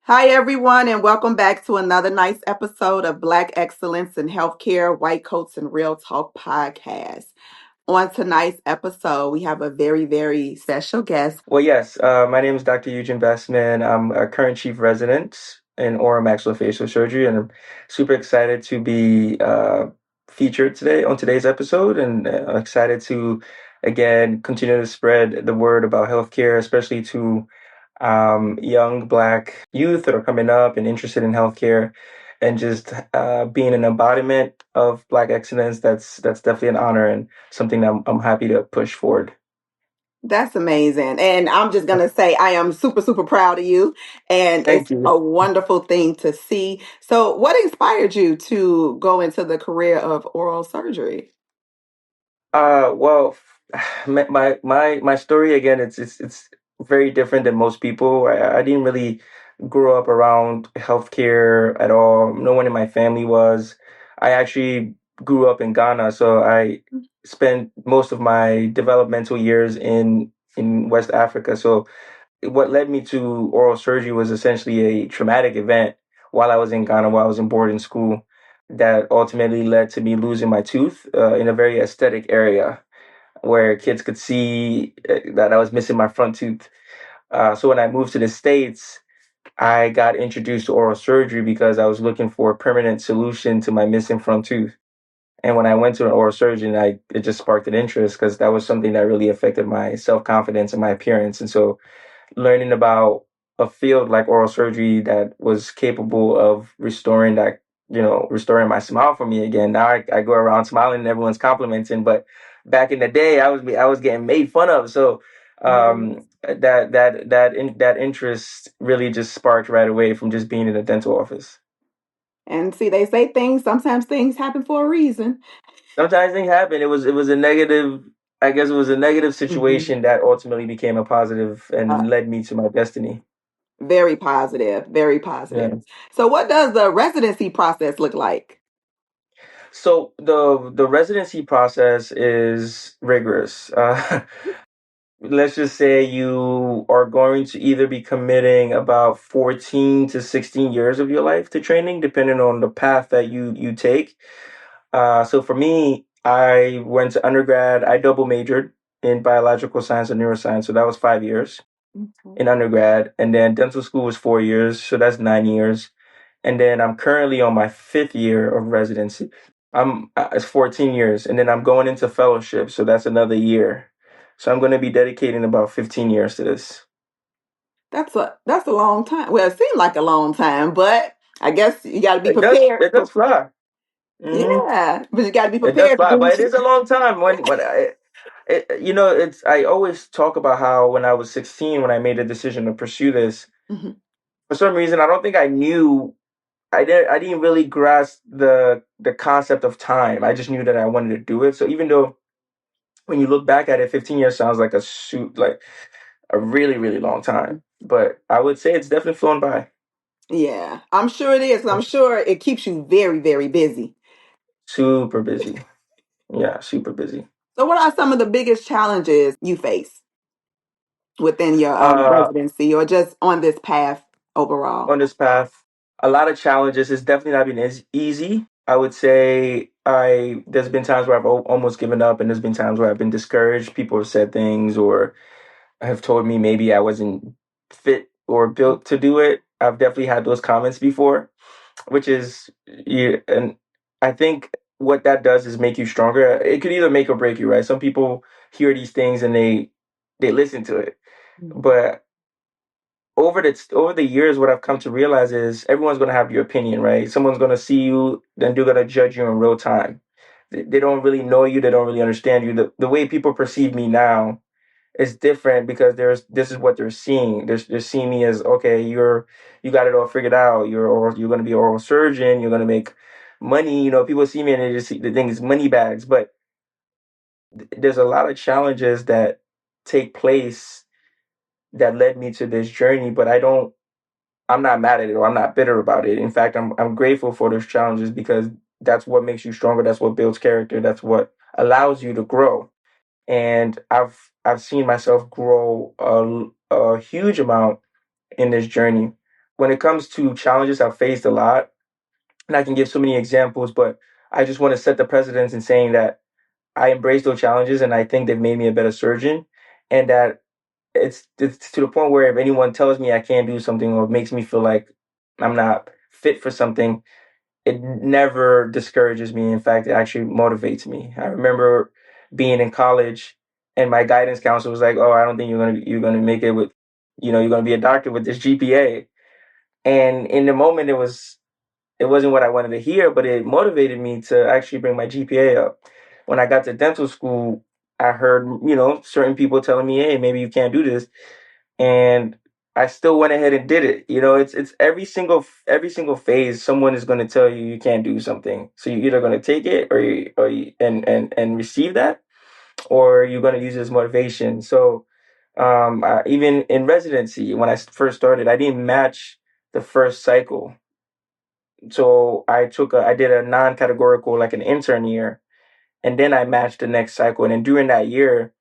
Hi, everyone, and welcome back to another nice episode of Black Excellence in Healthcare, White Coats and Real Talk podcast. On tonight's episode, we have a very special guest. Well, yes, my name is Dr. Eugene Bestman. I'm a current chief resident in Oral and Maxillofacial Surgery, and I'm super excited to be featured today on today's episode, and excited to, again, continue to spread the word about healthcare, especially to young Black youth that are coming up and interested in healthcare, and just being an embodiment of Black excellence. That's definitely an honor and something that I'm happy to push forward. That's amazing. And I'm just going to say I am super proud of you. And it's Thank you. a wonderful thing to see. So, what inspired you to go into the career of oral surgery? Well, my story again, it's very different than most people. I didn't really grow up around healthcare at all. No one in my family was. I actually grew up in Ghana, so I spent most of my developmental years in West Africa. So what led me to oral surgery was essentially a traumatic event while I was in Ghana, while I was in boarding school, that ultimately led to me losing my tooth in a very aesthetic area where kids could see that I was missing my front tooth. So when I moved to the States, I got introduced to oral surgery because I was looking for a permanent solution to my missing front tooth. And when I went to an oral surgeon, it just sparked an interest because that was something that really affected my self confidence and my appearance. And so learning about a field like oral surgery that was capable of restoring my smile for me again. Now I go around smiling and everyone's complimenting, but back in the day, I was getting made fun of. So Yes. that interest really just sparked right away from just being in a dental office. And see, they say sometimes things happen for a reason. Sometimes things happen. It was a negative. I guess it was a negative Mhm. situation that ultimately became a positive Uh, and led me to my destiny. Very positive, very positive. Yeah. So, what does the residency process look like? So the residency process is rigorous. Let's just say you are going to either be committing about 14 to 16 years of your life to training, depending on the path that you take. So for me, I went to undergrad. I double majored in biological science and neuroscience, so that was 5 years Mhm. in undergrad, and then dental school was 4 years, so that's 9 years. And then I'm currently on my fifth year of residency. It's 14 years, and then I'm going into fellowship, so that's another year. So I'm going to be dedicating about 15 years to this. That's a long time. Well, it seemed like a long time, but I guess you got to be It does prepared. it does fly. Hmm. Yeah, but you got to be It does prepared to fly, do but what it is a long time. It's I always talk about how when I was 16, when I made a decision to pursue this, Mhm. for some reason I don't think I knew. I didn't really grasp the concept of time. I just knew that I wanted to do it. So even though when you look back at it, 15 years sounds like like a really long time. But I would say it's definitely flown by. Yeah, I'm sure it is. I'm sure it keeps you very busy. Super busy. Yeah, super busy. So, what are some of the biggest challenges you face within your Uh, residency or just on this path overall? on this path, a lot of challenges. It's definitely not been as easy. I would say there's been times where I've almost given up, and there's been times where I've been discouraged. People have said things or have told me maybe I wasn't fit or built to do it. I've definitely had those comments before, which is you, and I think what that does is make you stronger. It could either make or break you, right? Some people hear these things and they listen to it, Mhm. but over the years, what I've come to realize is everyone's going to have your opinion, right? Someone's going to see you, then they're going to judge you in real time. They don't really know you. They don't really understand you. The way people perceive me now is different because this is what they're seeing. They're seeing me as, okay, you got it all figured out. You're going to be an oral surgeon. You're going to make money. People see me and they just see the thing is money bags. But there's a lot of challenges that take place that led me to this journey. But I'm not mad at it or I'm not bitter about it. In fact, I'm grateful for those challenges because that's what makes you stronger. That's what builds character. That's what allows you to grow. And I've seen myself grow a huge amount in this journey. when it comes to challenges I've faced a lot, and I can give so many examples, but I just want to set the precedence in saying that I embrace those challenges and I think they've made me a better surgeon. And that it's to the point where if anyone tells me I can't do something or makes me feel like I'm not fit for something, it never discourages me. In fact, it actually motivates me. I remember being in college and my guidance counselor was like, "Oh, I don't think you're gonna make it with, you're gonna be a doctor with this GPA." And in the moment, it wasn't what I wanted to hear, but it motivated me to actually bring my GPA up. When I got to dental school, I heard, certain people telling me, "Hey, maybe you can't do this," and I still went ahead and did it. It's every single phase, someone is going to tell you you can't do something, so you're either going to take it and receive that, or you're going to use it as motivation. So, even in residency, when I first started, I didn't match the first cycle, so I did a non-categorical, like an intern year, and then I matched the next cycle. And then during that year,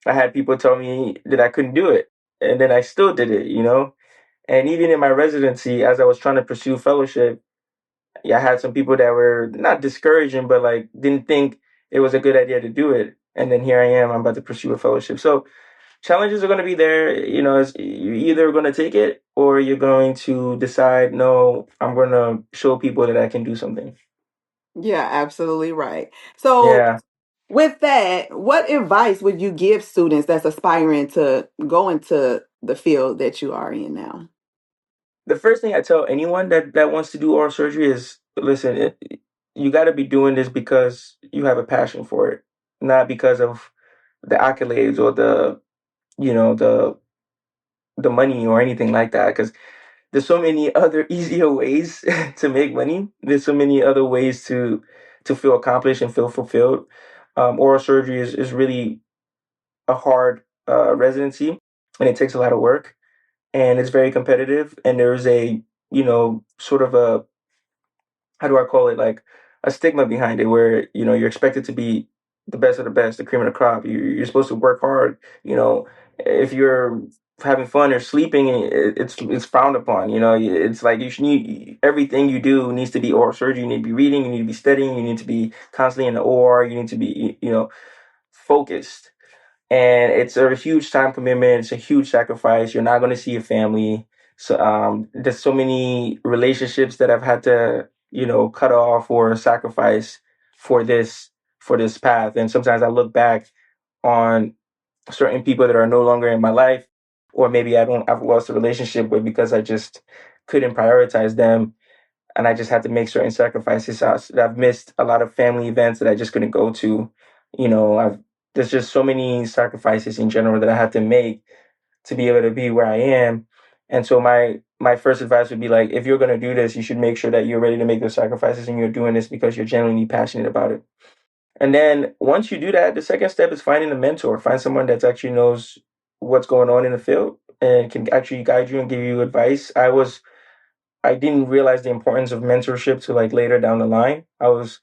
I had people tell me that I couldn't do it, and then I still did it. And even in my residency, as I was trying to pursue fellowship, yeah, I had some people that were not discouraging, but like didn't think it was a good idea to do it. And then here I am, I'm about to pursue a fellowship. So challenges are going to be there. You're either going to take it or you're going to decide, no, I'm going to show people that I can do something. Yeah, absolutely right. So, Yeah. with that, what advice would you give students that's aspiring to go into the field that you are in now? The first thing I tell anyone that wants to do oral surgery is, listen, you got to be doing this because you have a passion for it, not because of the accolades or you know, the the money or anything like that. Because there's so many other easier ways to make money. There's so many other ways to feel accomplished and feel fulfilled. Oral surgery is really a hard residency, and it takes a lot of work, and it's very competitive. And there's sort of a, how do I call it, like a stigma behind it, where you're expected to be the best of the best, the cream of the crop. You're supposed to work hard. If you're having fun or sleeping, it's frowned upon. It's like you should need, everything you do needs to be oral surgery. You need to be reading. You need to be studying. You need to be constantly in the OR. You need to be focused. And it's a huge time commitment. It's a huge sacrifice. You're not going to see your family. So there's so many relationships that I've had to cut off or sacrifice for this path. And sometimes I look back on certain people that are no longer in my life, or maybe I've lost a relationship with because I just couldn't prioritize them, and I just had to make certain sacrifices. I've missed a lot of family events that I just couldn't go to. I've There's just so many sacrifices in general that I had to make to be able to be where I am. And so my first advice would be, like, if you're going to do this, you should make sure that you're ready to make those sacrifices and you're doing this because you're genuinely passionate about it. And then once you do that, the second step is finding a mentor. Find someone that actually knows what's going on in the field and can actually guide you and give you advice. I didn't realize the importance of mentorship to, like, later down the line. I was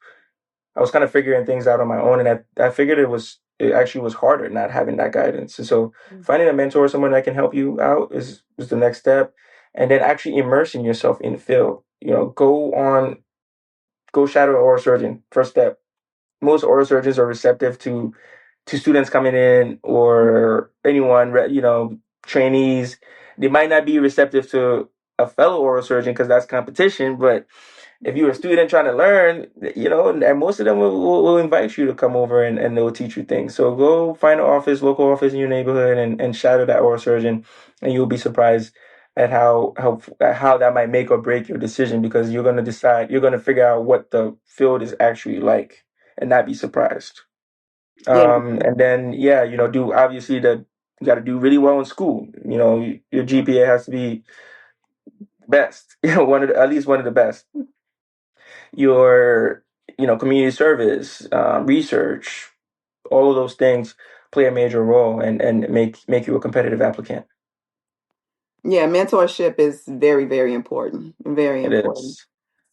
kind of figuring things out on my own, and I figured it actually was harder not having that guidance. And so finding a mentor, someone that can help you out, is the next step. And then actually immersing yourself in the field. Go shadow an oral surgeon. First step. Most oral surgeons are receptive to students coming in, or anyone, trainees. They might not be receptive to a fellow oral surgeon because that's competition, but if you're a student trying to learn, and most of them will invite you to come over, and they'll teach you things. So go find an office, local office in your neighborhood, and shadow that oral surgeon, and you'll be surprised at how that might make or break your decision, because you're going to figure out what the field is actually like and not be surprised. Yeah. And then, yeah, do obviously you got to do really well in school. Your GPA has to be best, at least one of the best. Your community service, research, all of those things play a major role and make you a competitive applicant. Yeah, mentorship is very, very important. Very It important. is,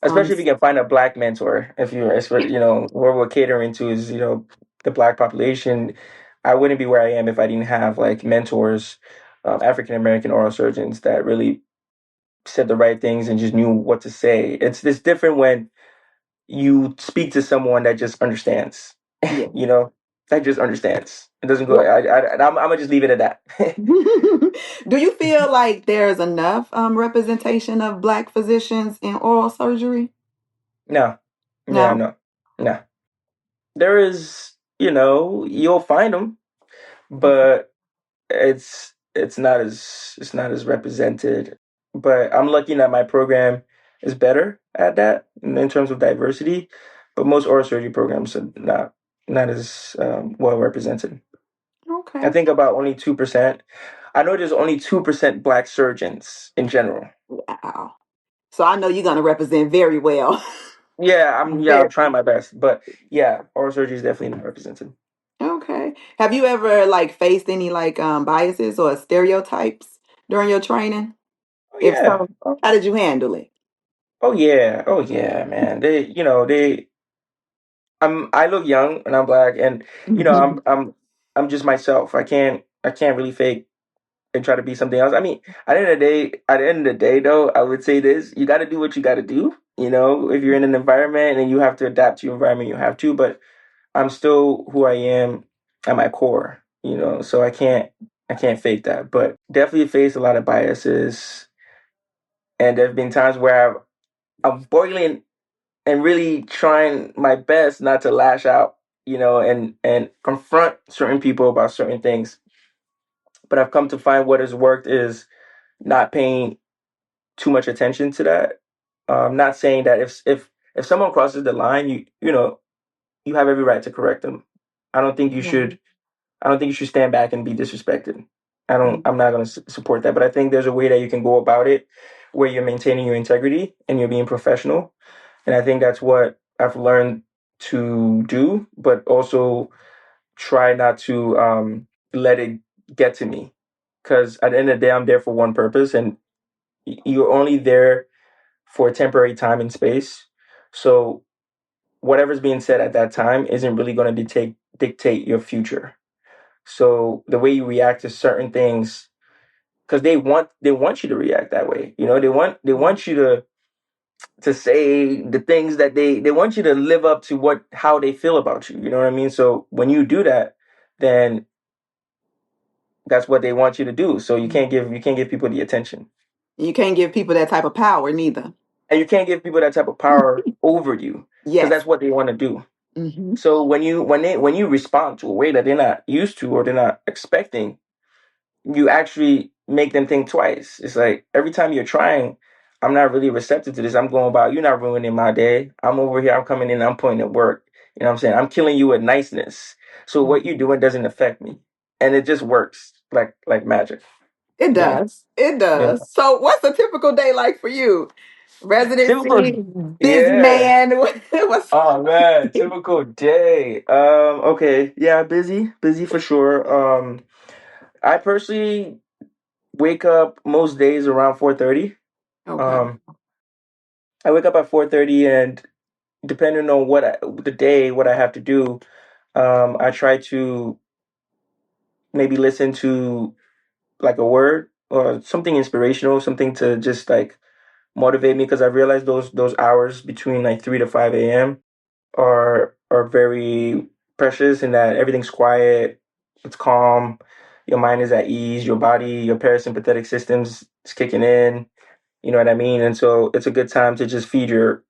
Um, especially if you can find a black mentor. If you're, what we're catering to is the black population. I wouldn't be where I am if I didn't have, like, mentors, African American oral surgeons that really said the right things and just knew what to say. It's different when you speak to someone that just understands, Yeah. you know, that just understands. It doesn't go. What I'm gonna just leave it at that. do you feel like there's enough representation of Black physicians in oral surgery? No, yeah, No. no, no. There is, you'll find them, Okay. but it's not as represented. But I'm lucky that my program is better at that in terms of diversity. But most oral surgery programs are not as well represented. I Okay. think about only 2%. I know there's only 2% Black surgeons in general. Wow. So I know you're going to represent very well. I'm Very. trying my best, but yeah, oral surgery is definitely not represented. Okay. Have you ever like faced any like biases or stereotypes during your training? Oh If yeah. so, how did you handle it? Oh yeah. Oh yeah, man. I look young and I'm Black, and I'm just myself. I can't really fake and try to be something else. I mean, at the end of the day though, I would say this: you got to do what you got to do. If you're in an environment and you have to adapt to your environment, you have to. But I'm still who I am at my core. So I can't fake that. But definitely faced a lot of biases, and there've been times where I'm boiling and really trying my best not to lash out, and confront certain people about certain things. But I've come to find what has worked is not paying too much attention to that. Not saying that if someone crosses the line, you have every right to correct them. I don't think you should. I don't think you should stand back and be disrespected. I'm not going to support that. But I think there's a way that you can go about it where you're maintaining your integrity and you're being professional. And I think that's what I've learned to do, but also try not to let it get to me. Because at the end of the day, I'm there for one purpose, and you're only there for a temporary time and space. So whatever's being said at that time isn't really going to dictate your future. So the way you react to certain things, because they want you to react that way. They want you to say the things that they want you to live up to how they feel about you. You know what I mean? So when you do that, then that's what they want you to do. So you can't give people the attention, You can't give people that type of power neither. and you can't give people that type of power over you because Yes. that's what they want to do. Hmm. So when you respond to a way that they're not used to or they're not expecting, you actually make them think twice. It's like every time you're trying, I'm not really receptive to this. I'm going about, you're not ruining my day. I'm over here, I'm coming in, I'm putting in work. You know what I'm saying? I'm killing you with niceness. So what you're doing doesn't affect me. And it just works like magic. It Yeah. does. It Yeah. does. So, what's a typical day like for you? Residency, Typical busy yeah. man. What's Oh man, typical day. Okay. Yeah, busy for sure. I personally wake up most days around 4:30. okay? Um I wake up at 4:30, and depending on the day, what I have to do, I try to maybe listen to like a word or something inspirational, something to just like motivate me, because I realize those hours between like 3 to 5 a.m. are very precious in that everything's quiet, it's calm, your mind is at ease, your body, your parasympathetic systems is kicking in. You know what I mean? And so it's a good time to just feed your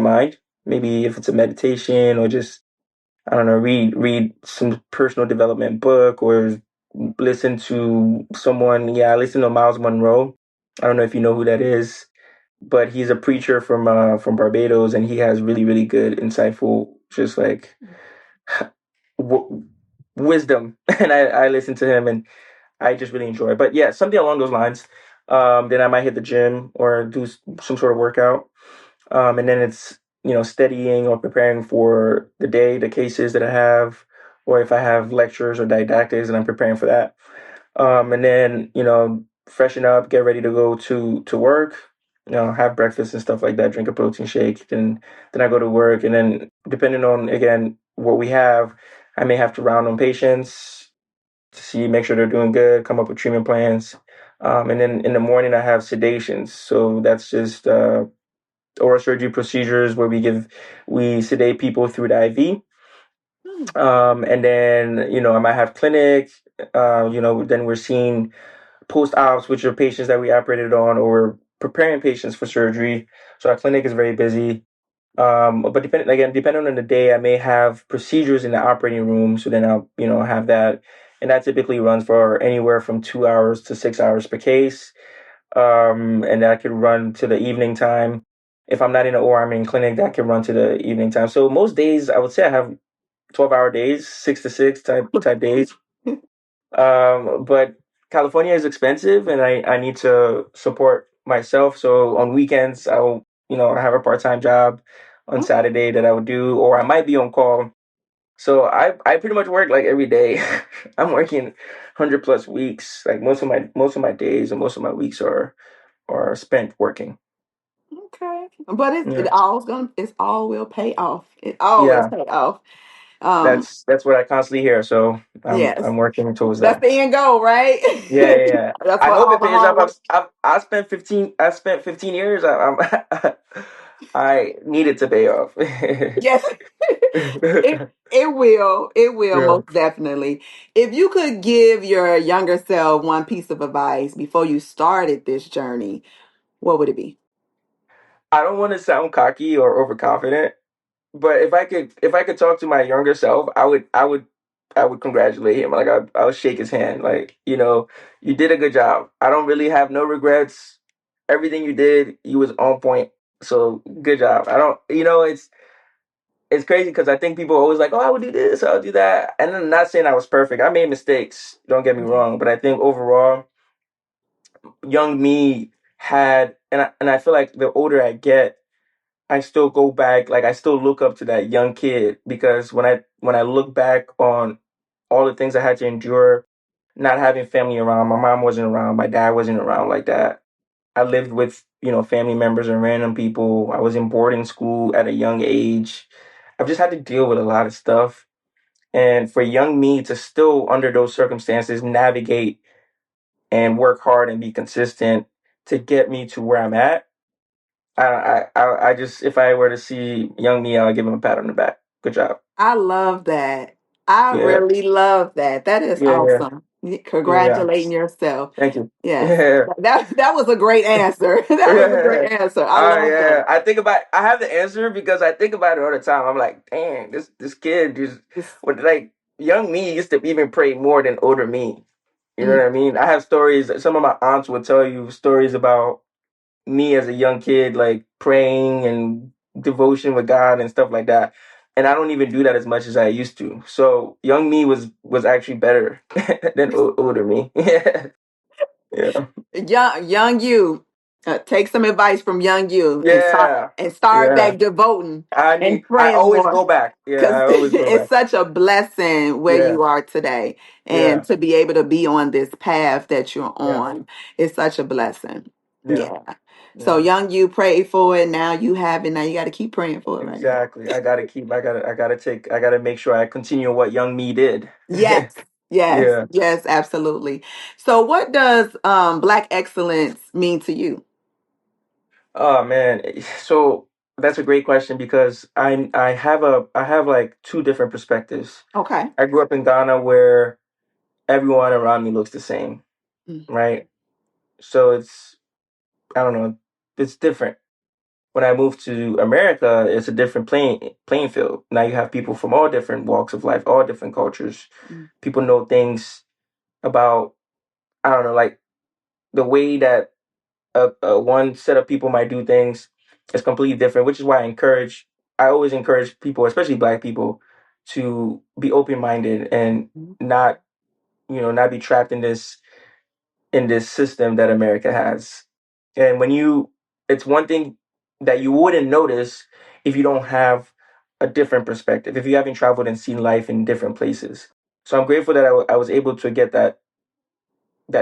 mind. Maybe if it's a meditation or just, I don't know, read some personal development book, or listen to someone. Yeah, I listen to Miles Monroe. I don't know if you know who that is, but he's a preacher from Barbados, and he has really really good, insightful, just like w- wisdom. And I listen to him, and I just really enjoy it. But yeah, something along those lines. Then I might hit the gym or do some sort of workout. And then it's, studying or preparing for the day, the cases that I have, or if I have lectures or didactics, and I'm preparing for that. And then, freshen up, get ready to go to work, have breakfast and stuff like that, drink a protein shake. Then I go to work. And then depending on, again, what we have, I may have to round on patients to make sure they're doing good, come up with treatment plans. And then in the morning, I have sedations. So that's just oral surgery procedures where we sedate people through the IV. Mm. And then, I might have clinic, then we're seeing post-ops, which are patients that we operated on, or preparing patients for surgery. So our clinic is very busy. But depending on the day, I may have procedures in the operating room. So then I'll, have that. And that typically runs for anywhere from 2 hours to 6 hours per case. And that could run to the evening time. If I'm not in the OR, I'm in clinic, that can run to the evening time. So most days, I would say I have 12-hour days, 6 to 6 type days. But California is expensive, and I need to support myself. So on weekends, I have a part-time job on Okay. Saturday that I would do, or I might be on call. So I pretty much work like every day. I'm working 100 plus weeks. Like most of my days and most of my weeks are spent working. Okay. But Yeah, it's all will pay off. It all will yeah. pay off. Um, That's what I constantly hear. So yes. I'm working towards That's that. the end goal, right? Yeah, yeah, yeah. That's I what hope all it the pays hard off. work. I spent 15 years. I need it to pay off. Yes. It will. It will Yeah. most definitely. If you could give your younger self one piece of advice before you started this journey, what would it be? I don't want to sound cocky or overconfident, but if I could talk to my younger self, I would congratulate him. Like I would shake his hand. Like, you did a good job. I don't really have no regrets. Everything you did, you was on point. So good job. I don't, it's crazy because I think people are always like, oh, I would do this, I would do that. And I'm not saying I was perfect. I made mistakes, don't get me wrong. But I think overall, young me and I feel like the older I get, I still go back, like I still look up to that young kid because when I look back on all the things I had to endure, not having family around, my mom wasn't around, my dad wasn't around like that. I lived with, family members and random people. I was in boarding school at a young age. I've just had to deal with a lot of stuff. And for young me to still, under those circumstances, navigate and work hard and be consistent to get me to where I'm at, I just, if I were to see young me, I would give him a pat on the back. Good job. I love that. I Yeah, really love that. That is yeah, yeah, awesome. yeah. Congratulating yourself. Thank you. Yes. Yeah, That was a great answer. That was a great yeah. answer. I love Yeah. that. I have the answer because I think about it all the time. I'm like, dang, this kid just, It's, what, like, young me used to even pray more than older me. You know mm, what I mean? I have stories. Some of my aunts would tell you stories about me as a young kid, like praying and devotion with God and stuff like that. And I don't even do that as much as I used to. So young me was actually better than older me. Yeah, yeah, young you. Take some advice from young you yeah, and start yeah. back devoting and I praying always more. go back. Yeah, Because I always go it's back. such a blessing where Yeah, you are today and yeah, to be able to be on this path that you're yeah, on. It's such a blessing. yeah, Yeah. So yeah. young you prayed for it. Now you have it. Now you got to keep praying for it, right? Exactly. I gotta make sure I continue what young me did. Yes. Yes. Yeah. Yes, absolutely. So what does Black excellence mean to you? Oh man, so that's a great question because I have like two different perspectives. Okay. I grew up in Ghana where everyone around me looks the same, Mm, right? So it's, I don't know, it's different. When I moved to America, it's a different playing field. Now you have people from all different walks of life, all different cultures. mm, People know things about, I don't know, like the way that one set of people might do things is completely different, which is why I always encourage people, especially Black people, to be open minded and mm, not, not be trapped in this system that America has. And it's one thing that you wouldn't notice if you don't have a different perspective, if you haven't traveled and seen life in different places. So I'm grateful that I was able to get that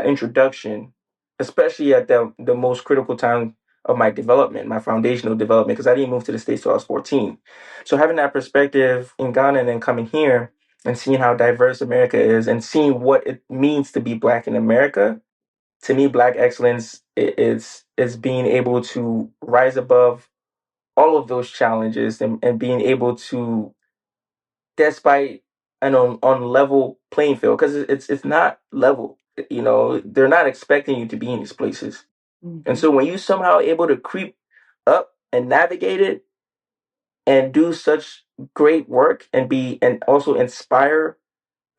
introduction, especially at the most critical time of my development, my foundational development, because I didn't move to the States till I was 14. So having that perspective in Ghana and then coming here and seeing how diverse America is and seeing what it means to be Black in America, to me, Black excellence is being able to rise above all of those challenges, and being able to, despite an on level playing field, because it's not level. They're not expecting you to be in these places, and Mhm. so when you somehow able to creep up and navigate it and do such great work and also inspire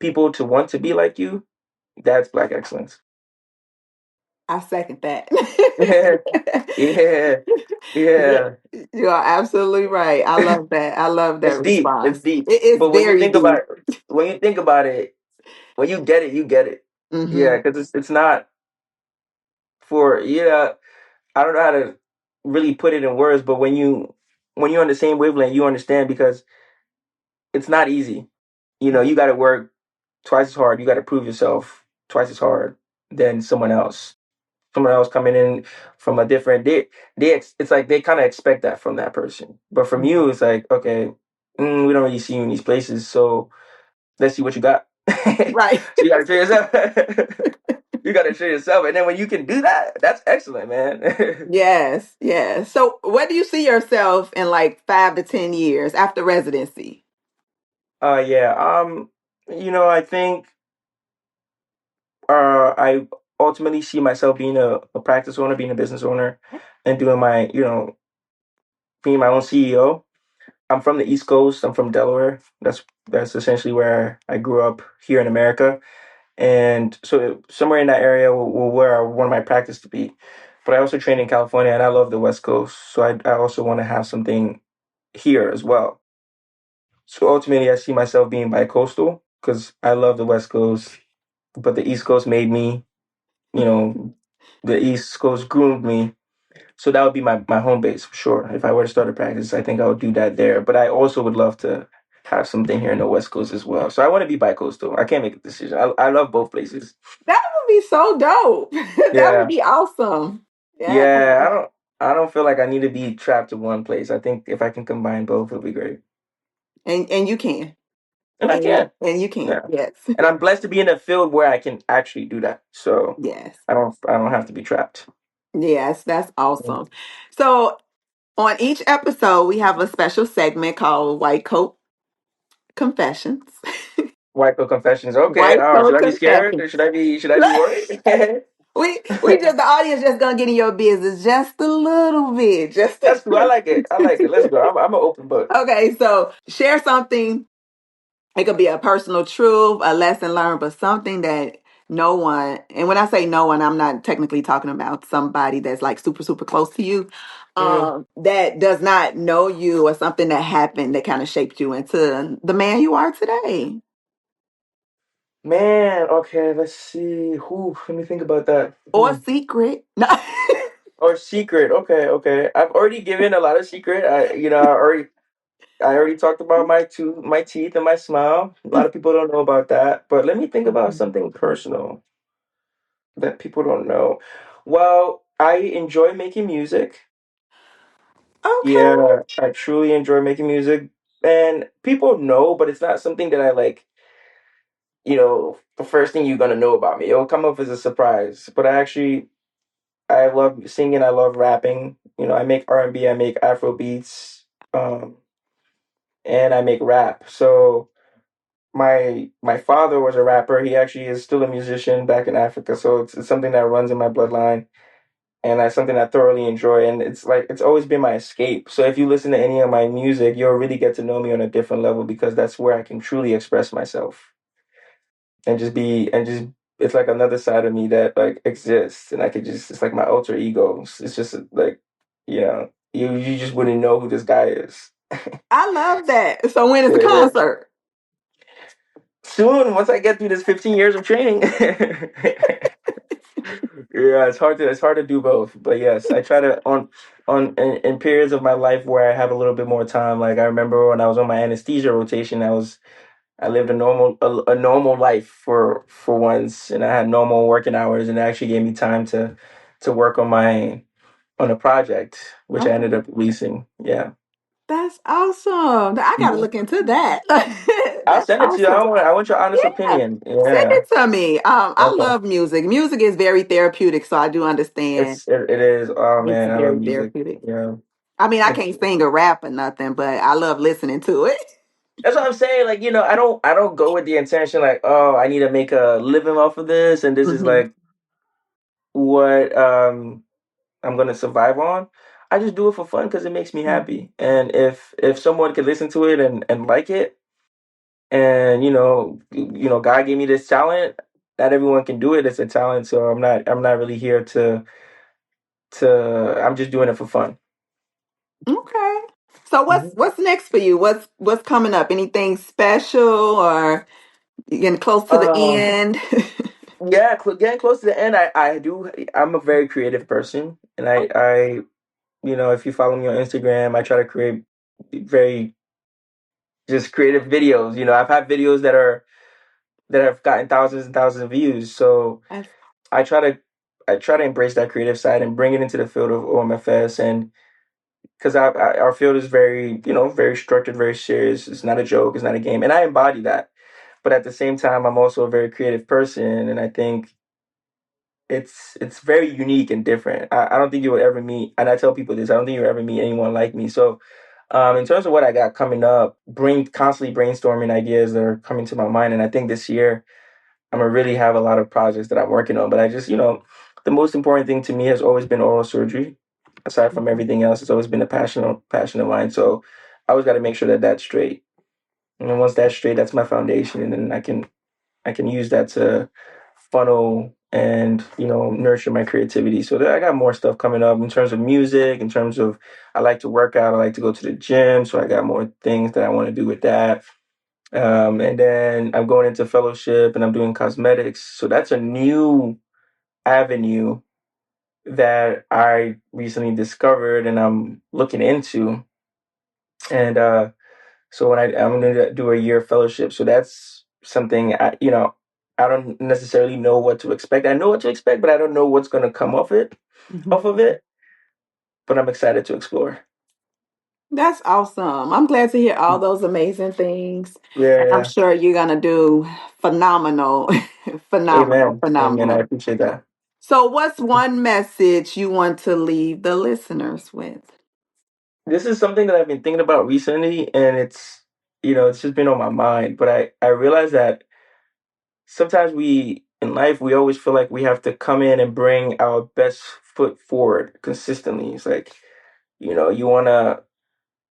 people to want to be like you, that's Black excellence. I second that. Yeah, yeah, Yeah, yeah. you are absolutely right. I love that. I love It's that deep. It's response. deep. It is But very deep. when you think about it, when you get it, you get it. Yeah, Hmm. because it's not for, yeah. I don't know how to really put it in words, but when you're on the same wavelength, you understand, because it's not easy. You got to work twice as hard. You got to prove yourself twice as hard than someone else. Someone else coming in from a different, it's like they kind of expect that from that person. But from you, it's like, okay, we don't really see you in these places, so let's see what you got. Right. So you got to show yourself. You got to show yourself, and then when you can do that, that's excellent, man. Yes, yes. So, where do you see yourself in like 5 to 10 years after residency? Yeah. I think I ultimately see myself being a practice owner, being a business owner, and doing being my own CEO. I'm from the East Coast. I'm from Delaware. That's essentially where I grew up here in America, and so somewhere in that area where I want my practice to be. But I also train in California, and I love the West Coast, so I also want to have something here as well. So ultimately, I see myself being bi-coastal because I love the West Coast, but the East Coast made me, you know, the East Coast groomed me. So that would be my home base for sure. If I were to start a practice, I think I would do that there. But I also would love to have something here in the West Coast as well. So I want to be bi-coastal. I can't make a decision. I love both places. That would be so dope. That would Yeah. be awesome. Yeah. Yeah. I don't feel like I need to be trapped to one place. I think if I can combine both, it'll be great. And you can. And I And can. you can. Yeah. Yes. And I'm blessed to be in a field where I can actually do that. So Yes. I don't have to be trapped. Yes, that's Mm. awesome. So, on each episode, we have a special segment called White Coat Confessions. White Pill confessions. Okay. White Should Coat I be scared? Confessions. Should I be worried? We just, the audience just gonna get in your business just a little bit. That's cool. I like it. I like it. Let's go. I'm an open book. Okay, so share something. It could be a personal truth, a lesson learned, but something that no one, and when I say no one, I'm not technically talking about somebody that's like super, super close to you, Mm. that does not know you, or something that happened that kind of shaped you into the man you are today. Man, okay, let's see. Let me think about that. Or secret. No. Or secret. Okay, okay. I've already given a lot of secret. I already talked about my teeth and my smile. A lot of people don't know about that. But let me think about something personal that people don't know. Well, I enjoy making music. Okay. Yeah, I truly enjoy making music. And people know, but it's not something that I like, the first thing you're gonna know about me. It'll come up as a surprise. But I love singing, I love rapping. I make R&B, I make Afro beats, and I make rap. So my father was a rapper. He actually is still a musician back in Africa. So it's something that runs in my bloodline, and that's something I thoroughly enjoy. And it's always been my escape. So if you listen to any of my music, you'll really get to know me on a different level, because that's where I can truly express myself and just it's like another side of me that like exists, and I could just it's like my alter ego. It's just like, you just wouldn't know who this guy is. I love that. So when is the Yeah. concert? Soon, once I get through this 15 years of training. Yeah, it's hard to do both. But yes, I try to in periods of my life where I have a little bit more time. Like I remember when I was on my anesthesia rotation, I lived a normal life for once, and I had normal working hours, and it actually gave me time to work on a project, which I ended Okay. up releasing. Yeah. That's awesome. I gotta Mhm. look into that. I'll That's send it to you. awesome. I want your honest Yeah. opinion. Send Yeah. it to me. I Okay. love music. Music is very therapeutic, so I do understand. It is. Oh It's man, I love very music. therapeutic. Yeah. I mean, I It's can't sing or rap or nothing, but I love listening to it. That's what I'm saying. Like, I don't go with the intention like, oh, I need to make a living off of this, and this is Hmm. like what I'm gonna survive on. I just do it for fun because it makes me happy. And if someone could listen to it and like it, and God gave me this talent. Not everyone can do it. It's a talent, so I'm not really here to. I'm just doing it for fun. Okay. So what's Mhm. what's next for you? What's coming up? Anything special or you getting close to the Um, end? yeah, getting close to the end. I do. I'm a very creative person, and if you follow me on Instagram, I try to create very just creative videos. I've had videos that have gotten thousands and thousands of views. So That's- I try to I try to embrace that creative side and bring it into the field of OMFS, and because our field is very very structured, very serious. It's not a joke. It's not a game, and I embody that. But at the same time, I'm also a very creative person, and I think it's very unique and different. I don't think you will ever meet, and I tell people this, I don't think you'll ever meet anyone like me. So, in terms of what I got coming up, constantly brainstorming ideas that are coming to my mind, and I think this year I'm gonna really have a lot of projects that I'm working on. But I just, the most important thing to me has always been oral surgery. Aside from everything else, it's always been a passion of mine. So, I always got to make sure that that's straight. And then once that's straight, that's my foundation, and then I can use that to funnel and nurture my creativity. So I got more stuff coming up in terms of music, in terms of I like to work out, I like to go to the gym, so I got more things that I want to do with that. And then I'm going into fellowship and I'm doing cosmetics. So that's a new avenue that I recently discovered and I'm looking into. And so I'm going to do a year fellowship, so that's something I don't necessarily know what to expect. I know what to expect, but I don't know what's going to come Mhm. off of it. But I'm excited to explore. That's awesome. I'm glad to hear all those amazing things. And I'm Yeah, sure you're gonna do phenomenal, yeah. phenomenal, Amen. Amen. I phenomenal. appreciate that. So what's one message you want to leave the listeners with? This is something that I've been thinking about recently, and it's just been on my mind. But I realize that sometimes we in life we always feel like we have to come in and bring our best foot forward consistently. It's like you want to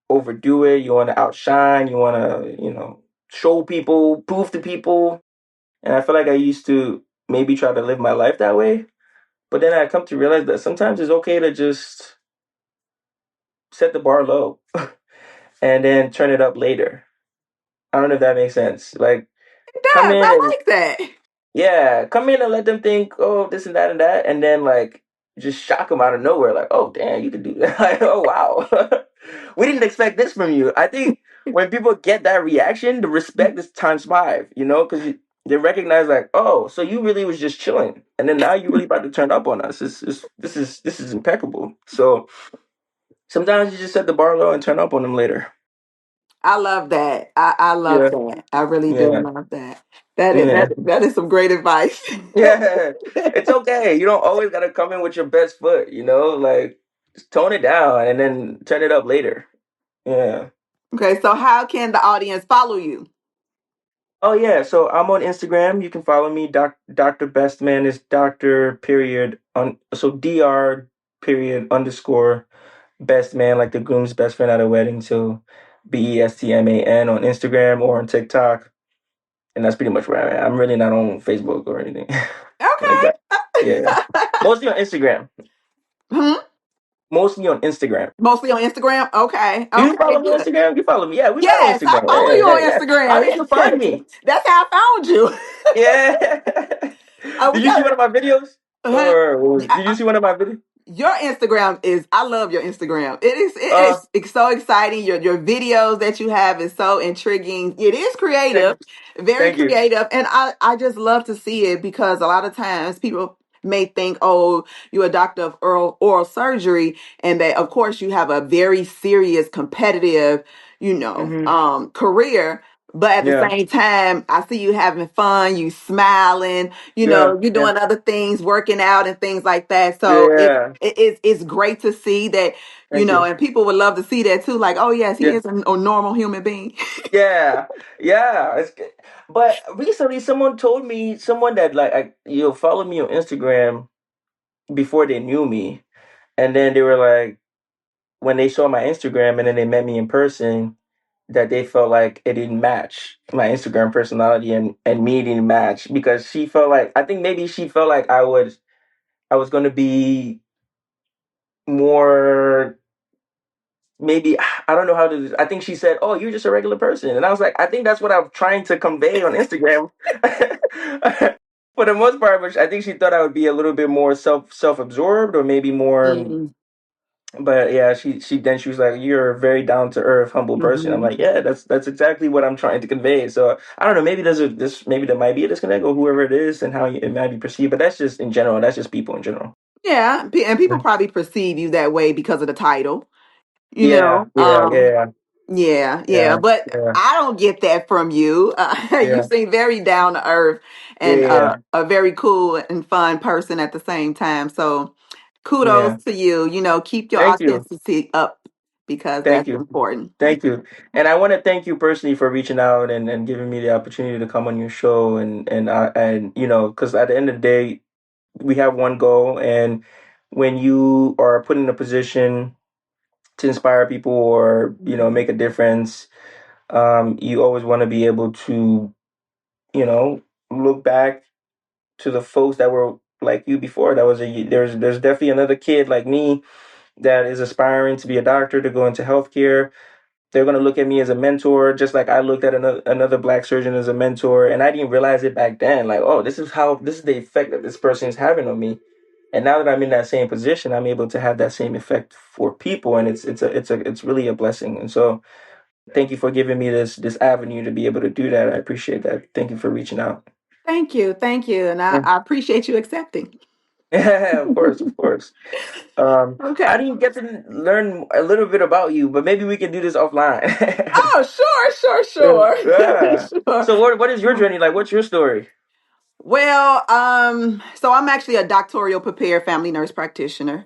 overdo it. You want to outshine. You want to, show people, prove to people. And I feel like I used to maybe try to live my life that way. But then I come to realize that sometimes it's okay to just set the bar low and then turn it up later. I don't know if that makes sense. Like, It come does. in I and like that. yeah, come in and let them think, oh, this and that, and then like just shock them out of nowhere, like, oh, damn, you can do that. Like, oh, wow, we didn't expect this from you. I think when people get that reaction, the respect is times five, because they recognize like, oh, so you really was just chilling, and then now you really about to turn up on us. This is impeccable. So sometimes you just set the bar low and turn up on them later. I love that. I love Yeah, that. I really do yeah, love that. That is yeah. that is some great advice. Yeah, it's okay. You don't always gotta come in with your best foot, like just tone it down and then turn it up later. Yeah. Okay, so how can the audience follow you? Oh yeah, so I'm on Instagram. You can follow me. Dr. Bestman is Doctor period on so Dr. period underscore best man, like the groom's best friend at a wedding. So Bestman on Instagram or on TikTok. And that's pretty much where I'm at. I'm really not on Facebook or anything like that. Yeah. Okay. Mostly on Instagram. Hmm? Mostly on Instagram. Mostly on Instagram? Okay. Do you Okay, follow me on good. Instagram? You follow me? Yeah, we met on Yes, I Instagram. follow Yeah, you yeah, on yeah. How Instagram. did you find me? That's how I found you. Yeah. We Did you see got one of my videos? uh, Or did you see one of my videos? your Instagram is I love your Instagram. Uh, It's so exciting. Your videos that you have is so intriguing. It is thank creative, you. very Thank you. creative, and I just love to see it because a lot of times may think, oh, you're a doctor of oral surgery, and that of course you have a very serious competitive, Hmm. career. But at the Yeah. same time, I see you having fun, you smiling, Yeah. you're Yeah. doing other things, working out and things like that. So Yeah. it's great to see that, Thank you. and people would love to see that too. Like, oh yes, he Yeah. is a normal human being. Yeah. Yeah. It's good. But recently, someone told me, someone that like followed me on Instagram before they knew me, and then they were like, when they saw my Instagram and then they met me in person, that they felt like it didn't match my Instagram personality, and me didn't match because she felt like, I think maybe she felt like I was going to be more, maybe, I don't know how to, I think she said, "Oh, you're just a regular person." And I was like, I think that's what I'm trying to convey on Instagram. For the most part, which I think she thought I would be a little bit more self-absorbed or maybe more. Mm, But yeah, she was like, "You're a very down to earth, humble person." I'm mhm. like, "Yeah, that's exactly what I'm trying to convey." So I don't know, maybe maybe there might be a disconnect or whoever it is and how it might be perceived, but that's just in general. That's just people in general. Yeah, and people Yeah, probably perceive you that way because of the title, you yeah, know. yeah, yeah, Yeah, yeah, yeah, but yeah, I don't get that from you. You yeah, seem very down to earth yeah, and yeah. a very cool and fun person at the same time. So kudos Yeah. to you. Keep your Thank you, authenticity up because thank that's you, important. thank you, and I want to thank you personally for reaching out and giving me the opportunity to come on your show and because at the end of the day, we have one goal, and when you are put in a position to inspire people or make a difference, you always want to be able to you know look back to the folks that were like you before. There's definitely another kid like me that is aspiring to be a doctor, to go into healthcare. They're going to look at me as a mentor, just like I looked at another black surgeon as a mentor, and I didn't realize it back then. Like, oh, this is the effect that this person is having on me. And now that I'm in that same position, I'm able to have that same effect for people, and it's really a blessing. And so, thank you for giving me this avenue to be able to do that. I appreciate that. Thank you for reaching out. Thank you, and I appreciate you accepting. Yeah, of course, of course. I Okay. didn't get to learn a little bit about you, but maybe we can do this offline. Oh, sure, Yeah. sure, Yeah. sure. So what is your journey like? What's your story? Well, so I'm actually a doctoral prepared family nurse practitioner.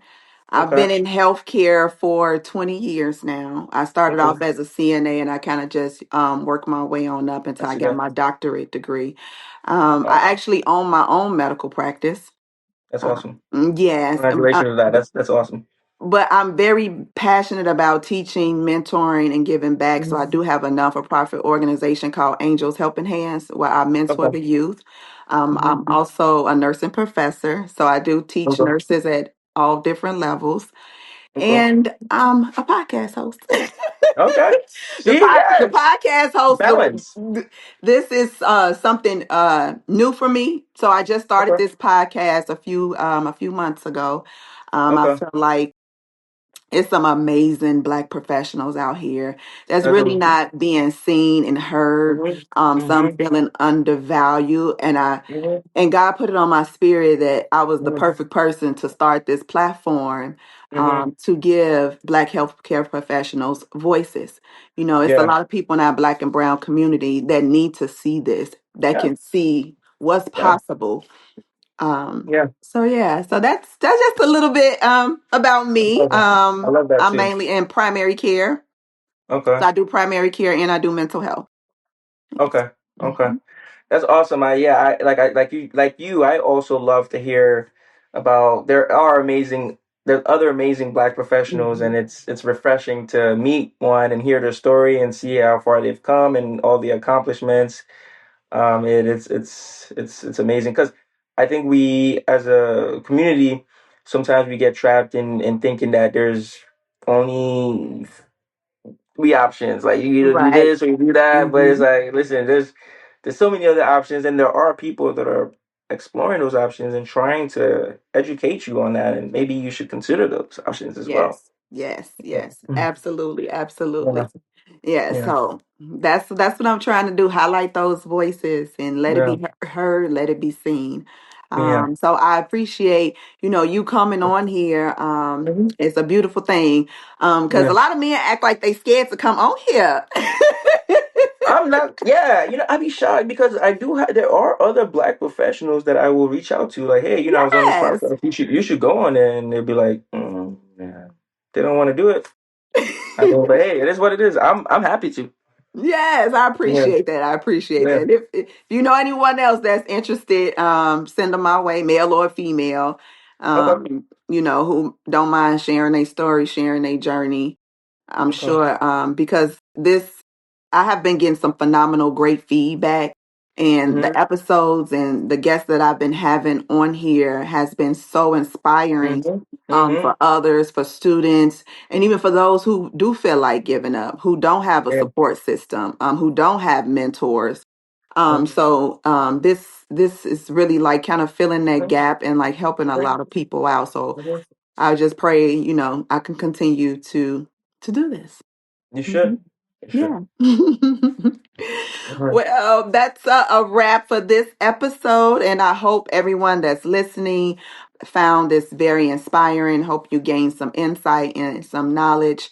I've Okay. been in healthcare for 20 years now. I started Okay. off as a CNA and I kind of just worked my way on up I until I see got that. my doctorate degree. Wow. I actually own my own medical practice. That's awesome. Yes, Congratulations on that. That's awesome. but I'm very passionate about teaching, mentoring, and giving back. So I Mhm. do have a non-for-profit organization called Angels Helping Hands, where I mentor Okay. the youth. I'm Mhm. also a nursing professor, so I do teach Okay. nurses at all different levels, Okay. and I'm a podcast host. Okay. the See, the yes. podcast host. Balance. This is something new for me. So I just started Okay. this podcast a few months ago. I Okay. feel like it's some amazing black professionals out here that's That's really awesome. not being seen and heard. Mhm. Some Mhm. feeling undervalued, Mhm. and God put it on my spirit that I was the Mhm. perfect person to start this platform, Mhm. to give black healthcare professionals voices. It's a Yeah. lot of people in our black and brown community that need to see this, that Yeah. can see what's Yeah. possible. Yeah. So yeah, so that's just a little bit about I me. love that. I love that I'm too. mainly in primary care. Okay. So I do primary care and I do mental health. Yes. Okay. Okay. Mhm. That's awesome. I like you. I also love to hear about there are other amazing black professionals, and Mhm. it's refreshing to meet one and hear their story and see how far they've come and all the accomplishments. It's amazing because I think we as a community sometimes we get trapped in thinking that there's only three options. Like you either do Right. this or you do that. But it's Hmm. like, listen, there's so many other options, and there are people that are exploring those options and trying to educate you on that, and maybe you should consider those options as well. Yes. Yes. Yeah. Yes. Mhm. Absolutely. Yeah. Absolutely. Yeah. Yeah. So that's what I'm trying to do. Highlight those voices and let it Yeah. be heard. Let it be seen. Yeah. So I appreciate, you coming on here. Mhm. It's a beautiful thing. Because a Yeah. lot of men act like they scared to come on here. I'm not. Yeah, I'd be shocked because I do have. There are other black professionals that I will reach out to, like, hey, I was on this Yes. podcast. You should go on there, and they'll be like, yeah, they don't want to do it. I go, but hey, it is what it is. I'm happy to. Yes, I Yeah. appreciate that. I appreciate Yeah. that. If you know anyone else that's interested, send them my way, male or female. Okay. Who don't mind sharing their story, sharing their journey. I'm Okay. sure, because I have been getting some phenomenal, great feedback, and the Mhm. episodes and the guests that I've been having on here has been so inspiring, Mhm. Mhm. for others, for students, and even for those who do feel like giving up, who don't have a Yeah. support system, who don't have mentors. Mhm. This is really like kind of filling that Mhm. gap and like helping a lot of people out. So Mhm. I just pray, I can continue to do this. You hmm should. You should. Yeah. Mhm. Well, that's a wrap for this episode, and I hope everyone that's listening found this very inspiring. Hope you gained some insight and some knowledge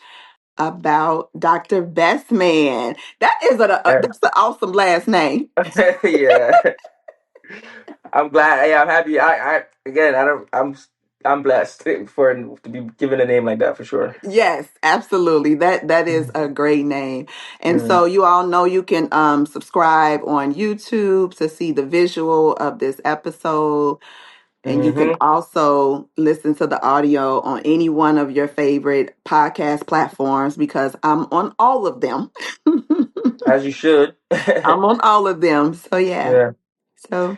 about Dr. Bestman. That's an awesome last name. Yeah. I'm glad. Yeah, I'm happy. I again, I don't. I'm blessed for to be given a name like that for sure. Yes, absolutely. That is a great name. And Mm-hmm. so you all know you can subscribe on YouTube to see the visual of this episode. And you can Mm-hmm. also listen to the audio on any one of your favorite podcast platforms because I'm on all of them. As you should. I'm on all of them. So yeah. Yeah. So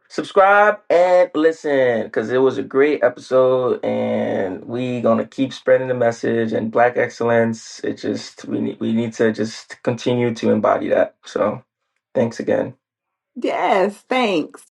Subscribe and listen because it was a great episode, and we gonna keep spreading the message and Black excellence. It just we need to just continue to embody that. So, thanks again. yes, thanks.